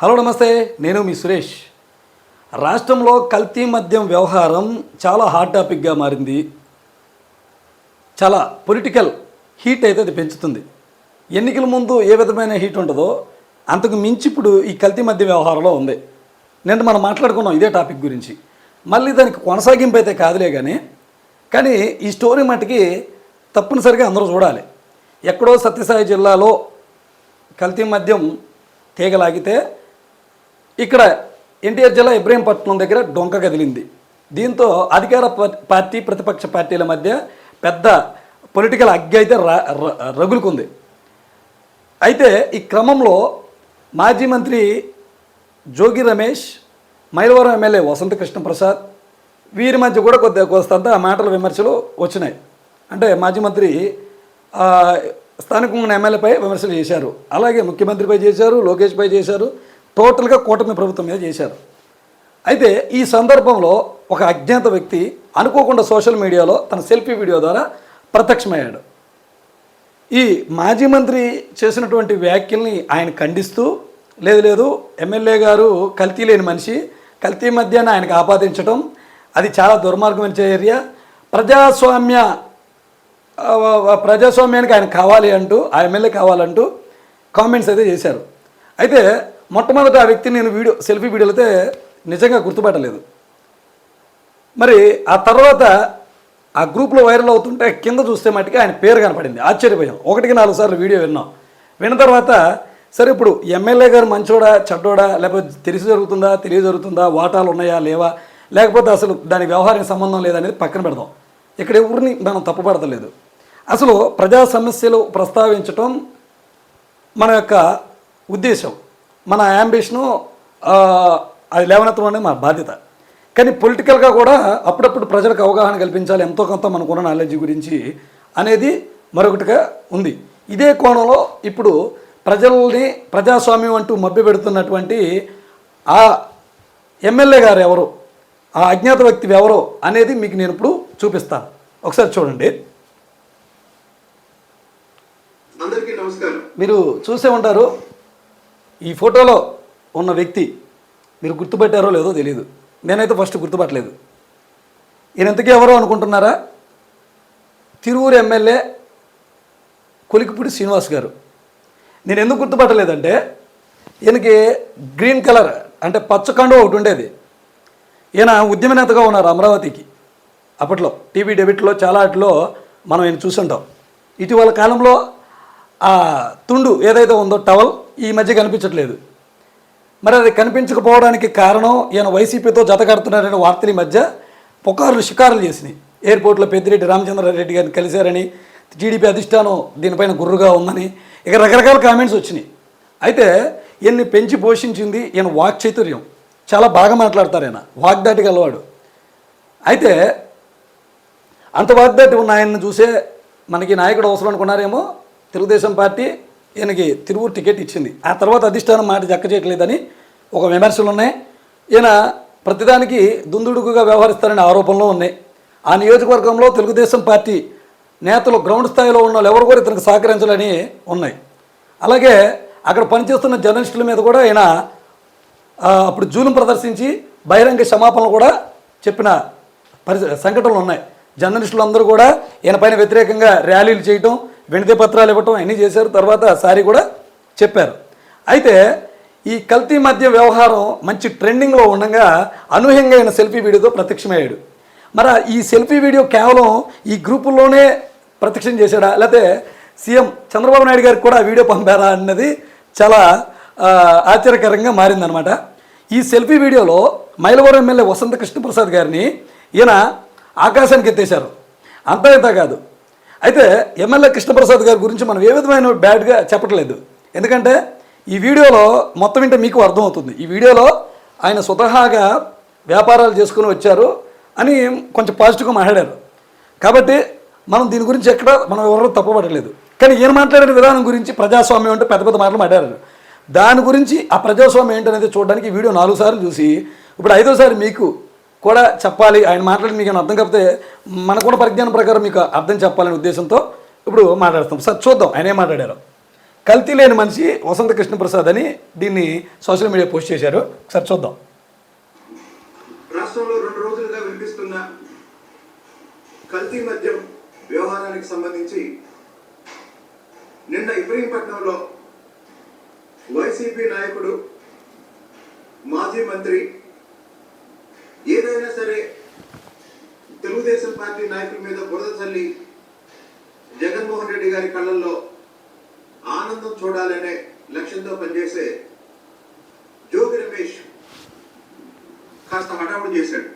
Hello నమస్తే, నేను మీ సురేష్. రాష్ట్రంలో కల్తీ మద్యం వ్యవహారం చాలా హాట్ టాపిక్గా మారింది. చాలా పొలిటికల్ హీట్ అయితే అది పెంచుతుంది. ఎన్నికల ముందు ఏ విధమైన హీట్ ఉంటుందో అంతకు మించి ఇప్పుడు ఈ కల్తీ మద్యం వ్యవహారంలో ఉంది. నిన్న మనం మాట్లాడుకున్నాం ఇదే టాపిక్ గురించి. మళ్ళీ దానికి కొనసాగింపు అయితే కాదులే కానీ ఈ స్టోరీ మట్టుకి తప్పనిసరిగా అందరూ చూడాలి. ఎక్కడో సత్యసాయి జిల్లాలో కల్తీ మద్యం తీగలాగితే ఇక్కడ ఎన్టీఆర్ జిల్లా ఇబ్రహీంపట్నం దగ్గర డొంక కదిలింది. దీంతో అధికార పార్టీ ప్రతిపక్ష పార్టీల మధ్య పెద్ద పొలిటికల్ అగ్గి అయితే రగులుకుంది. అయితే ఈ క్రమంలో మాజీ మంత్రి జోగి రమేష్, మైలవరం ఎమ్మెల్యే వసంత కృష్ణప్రసాద్ వీరి మధ్య కూడా కొద్దిగా ఆ మాటల విమర్శలు వచ్చినాయి. అంటే మాజీ మంత్రి స్థానికంగా ఉన్న ఎమ్మెల్యేపై విమర్శలు చేశారు, అలాగే ముఖ్యమంత్రిపై చేశారు, లోకేష్పై చేశారు, టోటల్గా కూటమి ప్రభుత్వం మీద చేశారు. అయితే ఈ సందర్భంలో ఒక అజ్ఞాత వ్యక్తి అనుకోకుండా సోషల్ మీడియాలో తన సెల్ఫీ వీడియో ద్వారా ప్రత్యక్షమయ్యాడు. ఈ మాజీ మంత్రి చేసినటువంటి వ్యాఖ్యల్ని ఆయన ఖండిస్తూ, లేదు ఎమ్మెల్యే గారు కల్తీ లేని మనిషి, కల్తీ మద్యాన్ని ఆయనకు ఆపాదించడం అది చాలా దుర్మార్గమైన చర్య, ప్రజాస్వామ్యానికి ఆయన కావాలి అంటూ, ఆ ఎమ్మెల్యే కావాలంటూ కామెంట్స్ అయితే చేశారు. అయితే మొట్టమొదట ఆ వ్యక్తిని నేను సెల్ఫీ వీడియోలో అయితే నిజంగా గుర్తుపట్టలేదు. మరి ఆ తర్వాత ఆ గ్రూప్లో వైరల్ అవుతుంటే కింద చూస్తే మట్టుకి ఆయన పేరు కనపడింది. ఆశ్చర్యపోయాం. 1-4 సార్లు వీడియో విన్న తర్వాత సరే ఇప్పుడు ఎమ్మెల్యే గారు మంచోడా చెడ్డోడా, లేకపోతే తెలిసి జరుగుతుందా తెలియజరుగుతుందా, వాటాలు ఉన్నాయా లేవా, లేకపోతే అసలు దాని వ్యవహారానికి సంబంధం లేదనేది పక్కన పెడదాం. ఇక్కడ ఎవరిని మనం తప్పుపడతలేదు. అసలు ప్రజా సమస్యలు ప్రస్తావించటం మన యొక్క ఉద్దేశం, మన యాంబిషను, అది లేవనెత్తడం అనేది మన బాధ్యత. కానీ పొలిటికల్గా కూడా అప్పుడప్పుడు ప్రజలకు అవగాహన కల్పించాలి, ఎంతో కొంత మనకున్న నాలెడ్జ్ గురించి అనేది మరొకటిగా ఉంది. ఇదే కోణంలో ఇప్పుడు ప్రజల్ని ప్రజాస్వామ్యం అంటూ మభ్యపెడుతున్నటువంటి ఆ ఎమ్మెల్యే గారు ఎవరు, ఆ అజ్ఞాత వ్యక్తి ఎవరో అనేది మీకు నేను ఇప్పుడు చూపిస్తాను. ఒకసారి చూడండి. అందరికీ నమస్కారం. మీరు చూసే ఉంటారు ఈ ఫోటోలో ఉన్న వ్యక్తి, మీరు గుర్తుపట్టారో లేదో తెలియదు. నేనైతే ఫస్ట్ గుర్తుపట్టలేదు. ఈయన ఎంతకీ ఎవరో అనుకుంటున్నారా? తిరువూరు ఎమ్మెల్యే కొలికిపూడి శ్రీనివాస్ గారు. నేను ఎందుకు గుర్తుపట్టలేదంటే ఈయనకి గ్రీన్ కలర్ అంటే పచ్చకండు ఒకటి ఉండేది. ఈయన ఉద్యమ నేతగా ఉన్నారు అమరావతికి. అప్పట్లో టీవీ డెబిట్లో చాలా వాటిలో మనం ఈయన చూసుంటాం. ఇటీవల కాలంలో ఆ తుండు ఏదైతే ఉందో టవల్ ఈ మధ్య కనిపించట్లేదు. మరి అది కనిపించకపోవడానికి కారణం ఈయన వైసీపీతో జతకడుతున్నారనే వార్తల మధ్య పుకార్లు షికారులు చేసినాయి. ఎయిర్పోర్ట్లో పెద్దిరెడ్డి రామచంద్రారెడ్డి గారిని కలిశారని, టీడీపీ అధిష్టానం దీనిపైన గుర్రుగా ఉందని, ఇక రకరకాల కామెంట్స్ వచ్చినాయి. అయితే ఈయన్ని పెంచి పోషించింది ఈయన వాక్ చాతుర్యం. చాలా బాగా మాట్లాడతారు. ఆయన వాగ్దాటి గలవాడు. అయితే అంత వాగ్దాటి ఉన్న ఆయన్ని చూసే మనకి నాయకుడు అవసరం అనుకున్నారేమో తెలుగుదేశం పార్టీ ఈయనకి తిరువూరు టికెట్ ఇచ్చింది. ఆ తర్వాత అధిష్టానం మాట జక్క చేయట్లేదని ఒక విమర్శలు ఉన్నాయి. ఈయన ప్రతిదానికి దుందుడుకుగా వ్యవహరిస్తారనే ఆరోపణలు ఉన్నాయి. ఆ నియోజకవర్గంలో తెలుగుదేశం పార్టీ నేతలు గ్రౌండ్ స్థాయిలో ఉన్న వాళ్ళు ఎవరు కూడా ఇతనికి సహకరించాలని ఉన్నాయి. అలాగే అక్కడ పనిచేస్తున్న జర్నలిస్టుల మీద కూడా ఈయన అప్పుడు జూలం ప్రదర్శించి బహిరంగ క్షమాపణలు కూడా చెప్పిన సంఘటనలు ఉన్నాయి. జర్నలిస్టులు అందరూ కూడా ఈయన పైన వ్యతిరేకంగా ర్యాలీలు చేయటం, వినతి పత్రాలు ఇవ్వటం అన్నీ చేశారు. తర్వాత సారీ కూడా చెప్పారు. అయితే ఈ కల్తీ మద్య వ్యవహారం మంచి ట్రెండింగ్లో ఉండగా అనూహ్యంగా ఆయన సెల్ఫీ వీడియోతో ప్రత్యక్షమయ్యాడు. మరి ఈ సెల్ఫీ వీడియో కేవలం ఈ గ్రూపుల్లోనే ప్రత్యక్షం చేశాడా, లేకపోతే సీఎం చంద్రబాబు నాయుడు గారికి కూడా వీడియో పంపారా అన్నది చాలా ఆశ్చర్యకరంగా మారిందనమాట. ఈ సెల్ఫీ వీడియోలో మైలవరం ఎమ్మెల్యే వసంత కృష్ణప్రసాద్ గారిని ఈయన ఆకాశానికి ఎత్తేశారు. అంతా ఇంత కాదు. అయితే ఎమ్మెల్యే కృష్ణప్రసాద్ గారి గురించి మనం ఏ విధమైన బ్యాడ్గా చెప్పట్లేదు. ఎందుకంటే ఈ వీడియోలో మొత్తం వింటే మీకు అర్థమవుతుంది. ఈ వీడియోలో ఆయన స్వతహాగా వ్యాపారాలు చేసుకుని వచ్చారు అని కొంచెం పాజిటివ్గా మాట్లాడారు. కాబట్టి మనం దీని గురించి మనం ఎవరో తప్పుపట్టలేదు. కానీ ఈయన మాట్లాడిన విధానం గురించి ప్రజాస్వామ్యం అంటే పెద్ద పెద్ద మాటలు మాట్లాడారు. దాని గురించి ఆ ప్రజాస్వామ్యం ఏంటనేది చూడడానికి వీడియో 4 సార్లు చూసి ఇప్పుడు 5వ సారి మీకు కూడా చెప్పాలి. ఆయన మాట్లాడి మీకు అర్థం కాకపోతే మనకున్న పరిజ్ఞానం ప్రకారం మీకు అర్థం చెప్పాలనే ఉద్దేశంతో ఇప్పుడు మాట్లాడుతాం. సార్ చూద్దాం ఆయన ఏం మాట్లాడారు. కల్తీ లేని మనిషి వసంత కృష్ణప్రసాద్ అని దీన్ని సోషల్ మీడియా పోస్ట్ చేశారు. ఒకసారి చూద్దాం. రాష్ట్రంలో 2 రోజులుగా వినిపిస్తున్న కల్తీ మద్యం వ్యవహారానికి సంబంధించి నిన్న ఇబ్రహీంపట్నంలో వైసీపీ నాయకుడు మాజీ మంత్రి ఏదైనా సరే తెలుగుదేశం పార్టీ నాయకుల మీద బురద చల్లి జగన్మోహన్ రెడ్డి గారి కళ్ళల్లో ఆనందం చూడాలనే లక్ష్యంతో పనిచేసే జోగి రమేష్ కాస్త హడావుడి చేశాడు.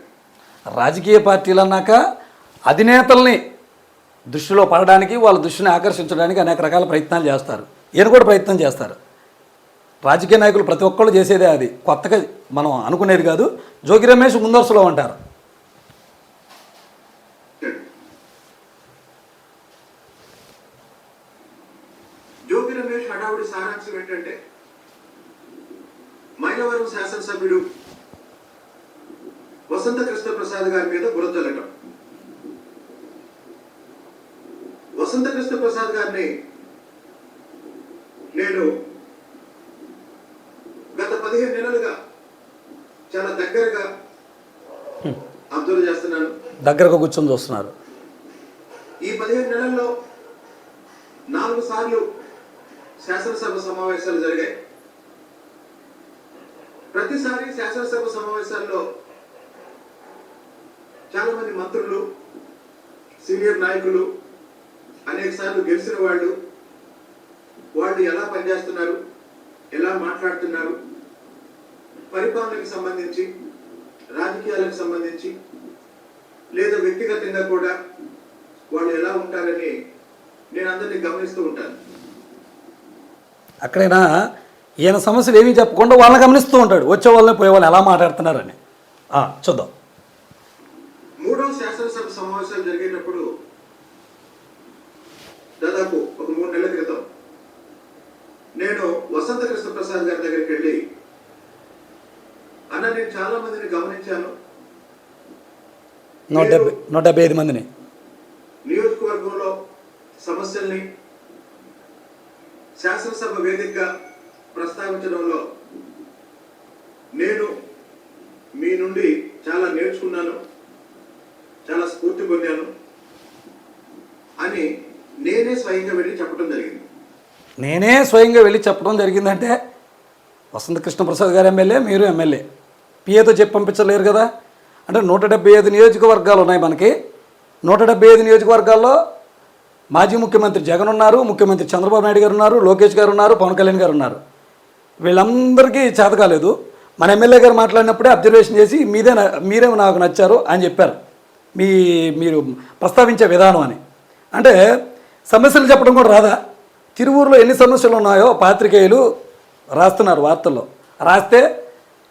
రాజకీయ పార్టీలు అన్నాక అధినేతల్ని దృష్టిలో పడడానికి, వాళ్ళ దృష్టిని ఆకర్షించడానికి అనేక రకాల ప్రయత్నాలు చేస్తారు. ఈయన కూడా ప్రయత్నం చేస్తారు. రాజకీయ నాయకులు ప్రతి ఒక్కళ్ళు చేసేదే, అది కొత్తగా మనం అనుకునేది కాదు. జోగి రమేష్ ముందరసలో ఉంటారు. జోగి రమేష్ హడావుడి సారాంశం ఏంటంటే, మైలవరం శాసనసభ్యుడు వసంత కృష్ణప్రసాద్ గారి మీద బురద చల్లటం. వసంత కృష్ణప్రసాద్ గారిని నేను గత 15 నెలలుగా చాలా దగ్గరగా అబ్జర్వ్ చేస్తున్నాను. దగ్గరకు కూర్చొని చూస్తున్నారు. ఈ 15 నెలల్లో 4 సార్లు శాసనసభ సమావేశాలు జరిగాయి. ప్రతిసారి శాసనసభ సమావేశాల్లో చాలా మంది మంత్రులు, సీనియర్ నాయకులు, అనేక సార్లు గెలిచిన వాళ్ళు ఎలా పనిచేస్తున్నారు, ఎలా మాట్లాడుతున్నారు, పరిపాలనకు సంబంధించి, రాజకీయాలకు సంబంధించి, లేదా వ్యక్తిగతంగా కూడా వాళ్ళు ఎలా ఉంటారని నేను అందరినీ గమనిస్తూ ఉంటాను. అక్కడైనా ఈయన సమస్యలు ఏమీ చెప్పకుండా వాళ్ళని గమనిస్తూ ఉంటాడు. వచ్చే వాళ్ళని పోయే వాళ్ళు ఎలా మాట్లాడుతున్నారని. చూద్దాం. 3వ శాసనసభ సమావేశాలు జరిగేటప్పుడు దాదాపు ఒక 3 నెలల క్రితం నేను వసంత కృష్ణప్రసాద్ గారి దగ్గరికి వెళ్ళి, అన్న నేను చాలా మందిని గమనించాను, 175 మందిని నియోజకవర్గంలో సమస్యల్ని శాసనసభ వేదికగా ప్రస్తావించడంలో నేను మీ నుండి చాలా నేర్చుకున్నాను, చాలా స్ఫూర్తి పొందాను అని నేనే స్వయంగా వెళ్ళి చెప్పడం జరిగిందంటే వసంత కృష్ణప్రసాద్ గారు ఎమ్మెల్యే, మీరు ఎమ్మెల్యే, పిఏతో చెప్పి పంపించలేరు కదా. అంటే 175 నియోజకవర్గాలు ఉన్నాయి మనకి. 175 నియోజకవర్గాల్లో మాజీ ముఖ్యమంత్రి జగన్ ఉన్నారు, ముఖ్యమంత్రి చంద్రబాబు నాయుడు గారు ఉన్నారు, లోకేష్ గారు ఉన్నారు, పవన్ కళ్యాణ్ గారు ఉన్నారు. వీళ్ళందరికీ చేత కాలేదు. మన ఎమ్మెల్యే గారు మాట్లాడినప్పుడే అబ్జర్వేషన్ చేసి మీరే నాకు నచ్చారు అని చెప్పారు, మీరు ప్రస్తావించే విధానం అని. అంటే సమస్యలు చెప్పడం కూడా రాదా? తిరువూరులో ఎన్ని సమస్యలు ఉన్నాయో పాత్రికేయులు రాస్తున్నారు వార్తల్లో. రాస్తే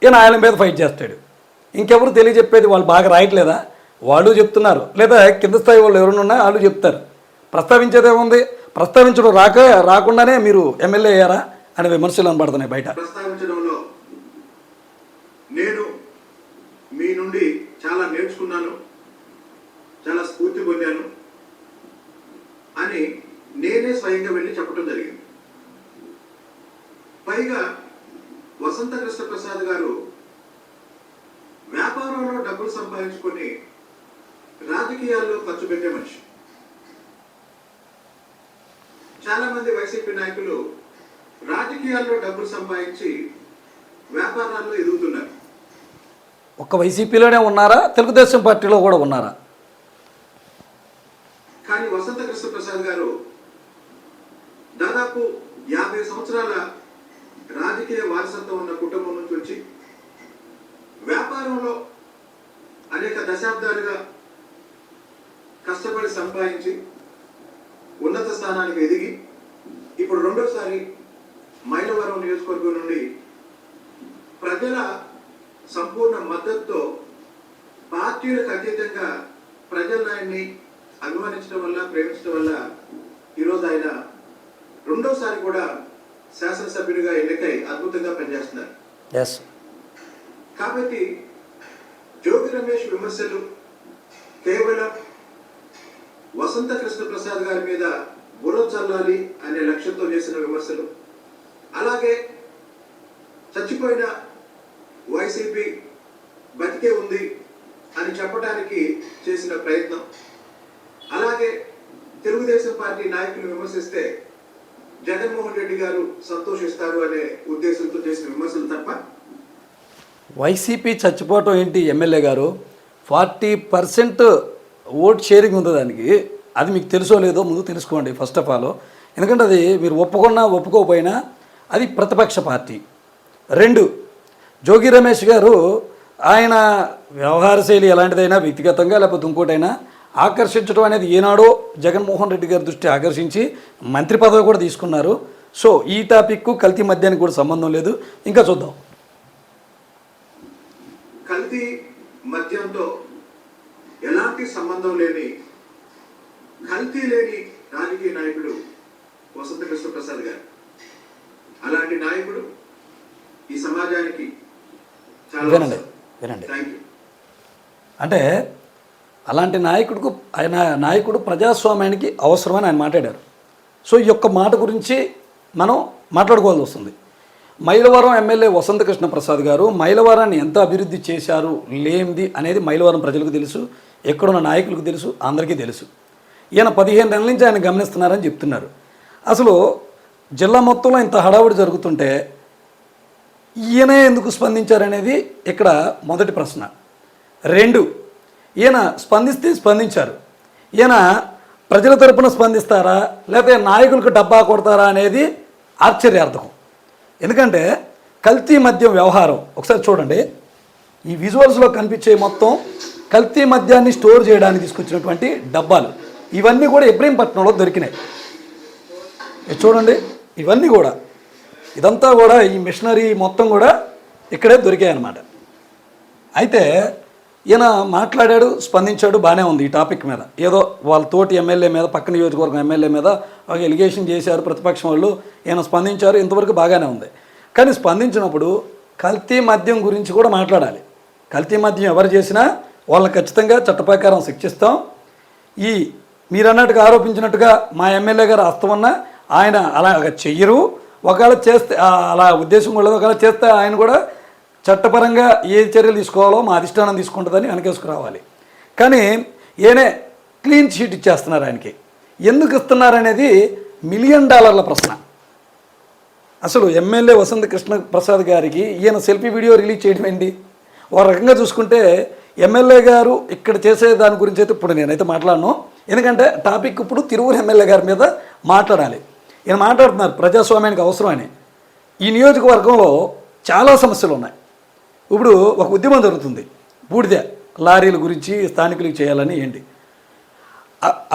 ఈయన ఆయన మీద ఫైట్ చేస్తాడు. ఇంకెవరు తెలియజెప్పేది వాళ్ళు బాగా రాయట్లేదా? వాళ్ళు చెప్తున్నారు, లేదా కింద స్థాయి వాళ్ళు ఎవరైనా ఉన్నా వాళ్ళు చెప్తారు. ప్రస్తావించేదేముంది? ప్రస్తావించడం రాకుండానే మీరు ఎమ్మెల్యే అయ్యారా అనే విమర్శలు అనబడుతున్నాయి బయట. ప్రస్తావించడంలో నేను మీ నుండి చాలా నేర్చుకున్నాను, చాలా స్ఫూర్తి పొందాను అని నేనే స్వయంగా వెళ్ళి చెప్పడం జరిగింది. పైగా వసంత కృష్ణప్రసాద్ గారు వ్యాపారంలో డబ్బులు సంపాదించుకొని రాజకీయాల్లో ఖర్చు పెట్టే మనిషి. చాలా మంది వైసీపీ నాయకులు రాజకీయాల్లో డబ్బులు సంపాదించి వ్యాపారాల్లో ఎదుగుతున్నారు. ఒక్క వైసీపీలోనే ఉన్నారా, తెలుగుదేశం పార్టీలో కూడా ఉన్నారా? కానీ వసంత కృష్ణప్రసాద్ గారు దాదాపు 50 సంవత్సరాల రాజకీయ వారసత్వం ఉన్న కుటుంబం నుంచి వచ్చి వ్యాపారంలో అనేక దశాబ్దాలుగా కష్టపడి సంపాదించి ఉన్నత స్థానానికి ఎదిగి ఇప్పుడు రెండోసారి మైలవరం నియోజకవర్గం నుండి ప్రజల సంపూర్ణ మద్దతుతో పార్టీలకు అతీతంగా ప్రజలను ఆయన్ని అభిమానించడం వల్ల, ప్రేమించడం వల్ల ఈరోజు ఆయన రెండోసారి కూడా శాసనసభ్యుడిగా ఎన్నికై అద్భుతంగా పనిచేస్తున్నారు. కాబట్టి జోగి రమేష్ విమర్శలు కేవలం వసంత కృష్ణప్రసాద్ గారి మీద బుర్ర చల్లాలి అనే లక్ష్యంతో చేసిన విమర్శలు, అలాగే చచ్చిపోయిన వైసీపీ బతికే ఉంది అని చెప్పడానికి చేసిన ప్రయత్నం, అలాగే తెలుగుదేశం పార్టీ నాయకులు విమర్శిస్తే జగన్మోహన్ రెడ్డి గారు సంతోషిస్తారు అనే ఉద్దేశంతో చేసిన విమర్శలు తప్ప వైసీపీ చచ్చిపోవటం ఏంటి ఎమ్మెల్యే గారు? 40% ఓట్ షేరింగ్ ఉంది దానికి. అది మీకు తెలుసో లేదో ముందు తెలుసుకోండి ఫస్ట్ ఆఫ్ ఆల్. ఎందుకంటే అది మీరు ఒప్పుకున్నా ఒప్పుకోకపోయినా అది ప్రతిపక్ష పార్టీ. 2, జోగి రమేష్ గారు ఆయన వ్యవహార శైలి ఎలాంటిదైనా వ్యక్తిగతంగా లేకపోతే ఇంకోటైనా ఆకర్షించడం అనేది ఏనాడో జగన్మోహన్ రెడ్డి గారి దృష్టి ఆకర్షించి మంత్రి పదవి కూడా తీసుకున్నారు. సో ఈ టాపిక్ కల్తీ మద్యానికి కూడా సంబంధం లేదు. ఇంకా చూద్దాం. కల్తీ మద్యంతో ఎలాంటి సంబంధం లేని కల్తీ లేని రాజకీయ నాయకుడు వసంత కృష్ణ ప్రసాద్ గారు. అలాంటి నాయకుడు ఈ సమాజానికి చాలా వినండి. Thank you. అంటే అలాంటి నాయకుడు ప్రజాస్వామ్యానికి అవసరమని ఆయన మాట్లాడారు. సో ఈ యొక్క మాట గురించి మనం మాట్లాడుకోవాల్సి వస్తుంది. మైలవరం ఎమ్మెల్యే వసంత కృష్ణ ప్రసాద్ గారు మైలవరాన్ని ఎంత అభివృద్ధి చేశారు లేనిది అనేది మైలవరం ప్రజలకు తెలుసు, ఎక్కడున్న నాయకులకు తెలుసు, అందరికీ తెలుసు. ఈయన 15 నెలల నుంచి ఆయన గమనిస్తున్నారని చెప్తున్నారు. అసలు జిల్లా మొత్తంలో ఇంత హడావుడి జరుగుతుంటే ఈయనే ఎందుకు స్పందించారనేది ఇక్కడ మొదటి ప్రశ్న. 2, ఈయన స్పందించారు. ఈయన ప్రజల తరపున స్పందిస్తారా లేకపోతే నాయకులకు డబ్బా కొడతారా అనేది ఆశ్చర్యార్థకం. ఎందుకంటే కల్తీ మద్యం వ్యవహారం ఒకసారి చూడండి. ఈ విజువల్స్లో కనిపించే మొత్తం కల్తీ మద్యాన్ని స్టోర్ చేయడానికి తీసుకొచ్చినటువంటి డబ్బాలు. ఇవన్నీ కూడా ఇబ్రహీంపట్నంలో దొరికినాయి. చూడండి, ఇవన్నీ కూడా ఇదంతా కూడా ఈ మిషనరీ మొత్తం కూడా ఇక్కడే దొరికాయి అన్నమాట. అయితే ఈయన మాట్లాడాడు, స్పందించాడు, బాగానే ఉంది ఈ టాపిక్ మీద. ఏదో వాళ్ళ తోటి ఎమ్మెల్యే మీద, పక్క నియోజకవర్గం ఎమ్మెల్యే మీద ఒక ఎలిగేషన్ చేశారు ప్రతిపక్షం వాళ్ళు, ఈయన స్పందించారు, ఇంతవరకు బాగానే ఉంది. కానీ స్పందించినప్పుడు కల్తీ మద్యం గురించి కూడా మాట్లాడాలి. కల్తీ మద్యం ఎవరు చేసినా వాళ్ళని ఖచ్చితంగా చట్ట ప్రకారం శిక్షిస్తాం. ఈ మీరు అన్నట్టుగా ఆరోపించినట్టుగా మా ఎమ్మెల్యే గారు అస్తమన్నా ఆయన అలా చెయ్యరు. ఒకవేళ చేస్తే అలా ఉద్దేశం కూడా ఒకవేళ చేస్తే ఆయన కూడా చట్టపరంగా ఏ చర్యలు తీసుకోవాలో మా అధిష్టానం తీసుకుంటుందని వెనకేసుకురావాలి. కానీ ఈయనే క్లీన్ షీట్ ఇచ్చేస్తున్నారు ఆయనకి. ఎందుకు ఇస్తున్నారనేది $1 మిలియన్ ప్రశ్న. అసలు ఎమ్మెల్యే వసంత కృష్ణ ప్రసాద్ గారికి ఈయన సెల్ఫీ వీడియో రిలీజ్ చేయడం ఏంటి? ఒక రకంగా చూసుకుంటే ఎమ్మెల్యే గారు ఇక్కడ చేసే దాని గురించి అయితే ఇప్పుడు నేనైతే మాట్లాడను. ఎందుకంటే టాపిక్ ఇప్పుడు తిరువురు ఎమ్మెల్యే గారి మీద మాట్లాడాలి. ఈయన మాట్లాడుతున్నారు ప్రజాస్వామ్యానికి అవసరం అని. ఈ నియోజకవర్గంలో చాలా సమస్యలు ఉన్నాయి. ఇప్పుడు ఒక ఉద్యమం జరుగుతుంది, బూడిద లారీల గురించి స్థానికులకు చేయాలని ఏంటి.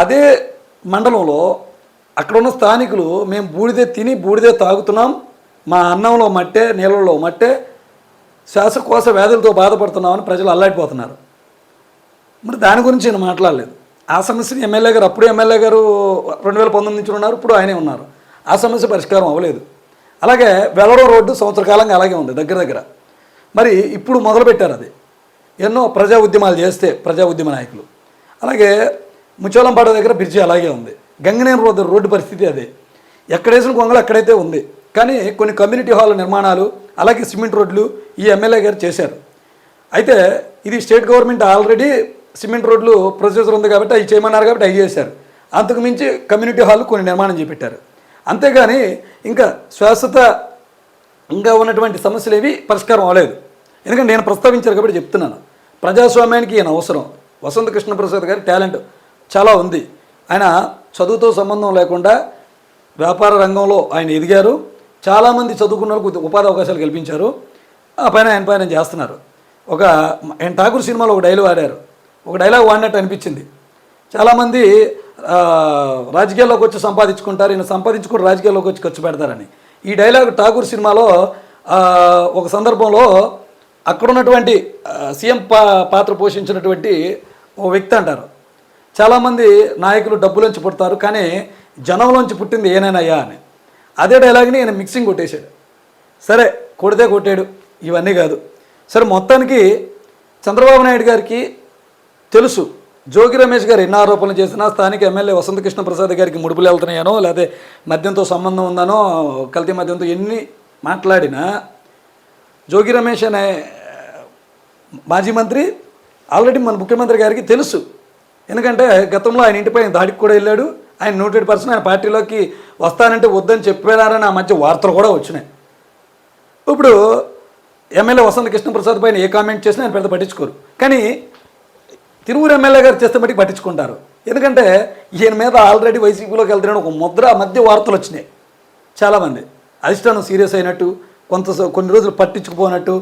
అదే మండలంలో అక్కడున్న స్థానికులు మేము బూడిదే తిని బూడిదే తాగుతున్నాం, మా అన్నంలో మట్టే నీళ్ళలో మట్టే శ్వాసకోశ వ్యాధులతో బాధపడుతున్నామని ప్రజలు అల్లాడిపోతున్నారు. మరి దాని గురించి నేను మాట్లాడలేదు. ఆ సమస్యని ఎమ్మెల్యే గారు అప్పుడు ఎమ్మెల్యే గారు 2019 నుంచి ఉన్నారు, ఇప్పుడు ఆయనే ఉన్నారు. ఆ సమస్య పరిష్కారం అవ్వలేదు. అలాగే వెల్లడం రోడ్డు సంవత్సర కాలంగా అలాగే ఉంది దగ్గర. మరి ఇప్పుడు మొదలుపెట్టారు అది. ఎన్నో ప్రజా ఉద్యమాలు చేస్తే ప్రజా ఉద్యమ నాయకులు. అలాగే ముచ్చోలంపాడ దగ్గర బ్రిడ్జి అలాగే ఉంది. గంగనేని రోడ్డు పరిస్థితి అదే. ఎక్కడేసిన కొంగలు అక్కడైతే ఉంది. కానీ కొన్ని కమ్యూనిటీ హాల్ నిర్మాణాలు అలాగే సిమెంట్ రోడ్లు ఈ ఎమ్మెల్యే గారు చేశారు. అయితే ఇది స్టేట్ గవర్నమెంట్ ఆల్రెడీ సిమెంట్ రోడ్లు ప్రొసీజర్ ఉంది కాబట్టి అవి చేయమన్నారు కాబట్టి అవి చేశారు. అంతకు మించి కమ్యూనిటీ హాల్ కొన్ని నిర్మాణం చేపెట్టారు. అంతేగాని ఇంకా ఇంకా ఉన్నటువంటి సమస్యలు ఏవి పరిష్కారం అవ్వలేదు. ఎందుకంటే నేను ప్రస్తావించాను కాబట్టి చెప్తున్నాను. ప్రజాస్వామ్యానికి ఈయన అవసరం. వసంత కృష్ణ ప్రసాద్ గారి టాలెంట్ చాలా ఉంది. ఆయన చదువుతో సంబంధం లేకుండా వ్యాపార రంగంలో ఆయన ఎదిగారు. చాలామంది చదువుకున్న వాళ్ళకు ఉపాధి అవకాశాలు కల్పించారు. ఆ పైన ఆయన పైన చేస్తున్నారు. ఆయన ఠాకూర్ సినిమాలో ఒక డైలాగ్ ఆడారు. ఒక డైలాగ్ వాడినట్టు అనిపించింది. చాలామంది రాజకీయాల్లోకి వచ్చి సంపాదించుకుంటారు, ఈయన సంపాదించుకుని రాజకీయాల్లోకి వచ్చి ఖర్చు పెడతారని. ఈ డైలాగ్ ఠాకూర్ సినిమాలో ఒక సందర్భంలో అక్కడున్నటువంటి సీఎం పాత్ర పోషించినటువంటి ఓ వ్యక్తి అంటారు, చాలామంది నాయకులు డబ్బులోంచి పుడతారు కానీ జనంలోంచి పుట్టింది ఏనేనయ్యా అని. అదే డైలాగ్ని ఈయన మిక్సింగ్ కొట్టేశాడు. సరే కొడితే కొట్టాడు, ఇవన్నీ కాదు. సరే మొత్తానికి చంద్రబాబు నాయుడు గారికి తెలుసు జోగి రమేష్ గారు ఎన్ని ఆరోపణలు చేసినా స్థానిక ఎమ్మెల్యే వసంత కృష్ణ ప్రసాద్ గారికి ముడుపులు వెళ్తున్నాయనో లేకపోతే మద్యంతో సంబంధం ఉందనో కల్తీ మద్యంతో ఎన్ని మాట్లాడినా జోగి రమేష్ అనే మాజీ మంత్రి ఆల్రెడీ మన ముఖ్యమంత్రి గారికి తెలుసు. ఎందుకంటే గతంలో ఆయన ఇంటిపై దాడికి కూడా వెళ్ళాడు. ఆయన నోటెడ్ పర్సన్, ఆయన పార్టీలోకి వస్తానంటే వద్దని చెప్పారని ఆ మధ్య వార్తలు కూడా వచ్చినాయి. ఇప్పుడు ఎమ్మెల్యే వసంత కృష్ణప్రసాద్ పైన ఏ కామెంట్ చేసినా ఆయన పెద్ద పట్టించుకోరు. కానీ తిరువురు ఎమ్మెల్యే గారు చేస్తే మట్టికి పట్టించుకుంటారు. ఎందుకంటే ఈయన మీద ఆల్రెడీ వైసీపీలోకి వెళ్తున్నాడు ఒక ముద్ర మధ్య వార్తలు వచ్చినాయి. చాలామంది అధిష్టానం సీరియస్ అయినట్టు, కొన్ని రోజులు పట్టించుకుపోనట్టు,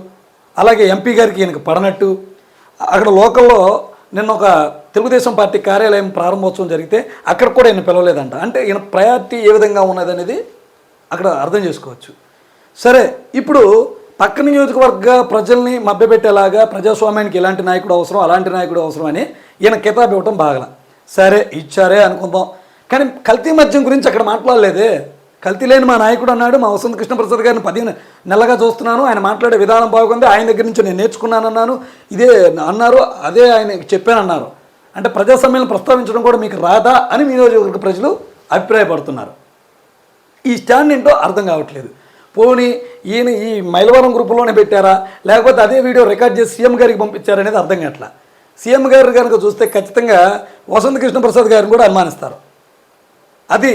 అలాగే ఎంపీ గారికి ఈయనకు పడనట్టు. అక్కడ లోకల్లో నిన్న ఒక తెలుగుదేశం పార్టీ కార్యాలయం ప్రారంభోత్సవం జరిగితే అక్కడ కూడా ఈయన పిలవలేదంట. అంటే ఈయన ప్రయారిటీ ఏ విధంగా ఉన్నది అనేది అక్కడ అర్థం చేసుకోవచ్చు. సరే, ఇప్పుడు పక్క నియోజకవర్గ ప్రజల్ని మభ్యపెట్టేలాగా ప్రజాస్వామ్యానికి ఇలాంటి నాయకుడు అవసరం, అలాంటి నాయకుడు అవసరం అని ఈయన కితాబ్ ఇవ్వటం బాగల. సరే, ఇచ్చారే అనుకుందాం. కానీ కల్తీ మద్యం గురించి అక్కడ మాట్లాడలేదే. కల్తీ లేని మా నాయకుడు అన్నాడు. మా వసంత కృష్ణప్రసాద్ గారిని 15 నెలలుగా చూస్తున్నాను, ఆయన మాట్లాడే విధానం బాగుంది, ఆయన దగ్గర నుంచి నేను నేర్చుకున్నానన్నాను, ఇదే అన్నారు, అదే ఆయన చెప్పానన్నారు. అంటే ప్రజాస్వామ్యాన్ని ప్రస్తావించడం కూడా మీకు రాదా అని మీ నియోజకవర్గ ప్రజలు అభిప్రాయపడుతున్నారు. ఈ స్టాండ్ ఏంటో అర్థం కావట్లేదు. పోనీ ఈయన ఈ మైలవరం గ్రూపులోనే పెట్టారా, లేకపోతే అదే వీడియో రికార్డ్ చేసి సీఎం గారికి పంపించారనేది అర్థం కావట్లా. సీఎం గారు కనుక చూస్తే ఖచ్చితంగా వసంత కృష్ణప్రసాద్ గారిని కూడా అనుమానిస్తారు. అది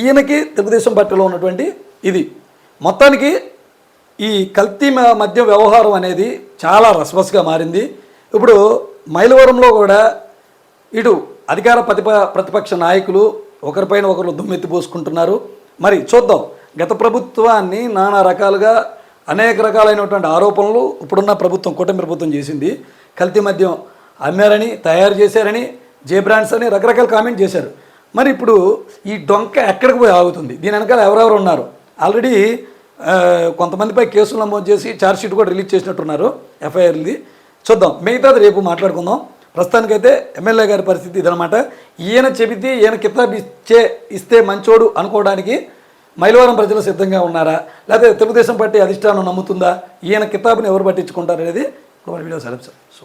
ఈయనకి తెలుగుదేశం పార్టీలో ఉన్నటువంటి ఇది. మొత్తానికి ఈ కల్తీ మద్యం వ్యవహారం అనేది చాలా రసవస్గా మారింది. ఇప్పుడు మైలవరంలో కూడా ఇటు అధికార ప్రతిపక్ష నాయకులు ఒకరిపైన ఒకరు దుమ్మెత్తిపోసుకుంటున్నారు. మరి చూద్దాం. గత ప్రభుత్వాన్ని నానా రకాలుగా అనేక రకాలైనటువంటి ఆరోపణలు ఇప్పుడున్న ప్రభుత్వం, కూటమి ప్రభుత్వం చేసింది. కల్తీ మద్యం అమ్మారని, తయారు చేశారని, జే బ్రాండ్స్ అని రకరకాల కామెంట్ చేశారు. మరి ఇప్పుడు ఈ డొంక ఎక్కడికి పోయి ఆగుతుంది? దీని వెనకాల ఎవరెవరు ఉన్నారు? ఆల్రెడీ కొంతమందిపై కేసులు నమోదు చేసి ఛార్జ్షీట్ కూడా రిలీజ్ చేసినట్టున్నారు, ఎఫ్ఐఆర్ది. చూద్దాం, మిగతాది రేపు మాట్లాడుకుందాం. ప్రస్తుతానికైతే ఎమ్మెల్యే గారి పరిస్థితి ఇదనమాట. ఈయన చెబితే ఈయన కితాబ్ ఇస్తే మంచోడు అనుకోవడానికి మైలవరం ప్రజలు సిద్ధంగా ఉన్నారా, లేకపోతే తెలుగుదేశం పార్టీ అధిష్టానం నమ్ముతుందా? ఈయన కితాబుని ఎవరు పట్టించుకుంటారు అనేది వీడియో సెలబ్స్. సో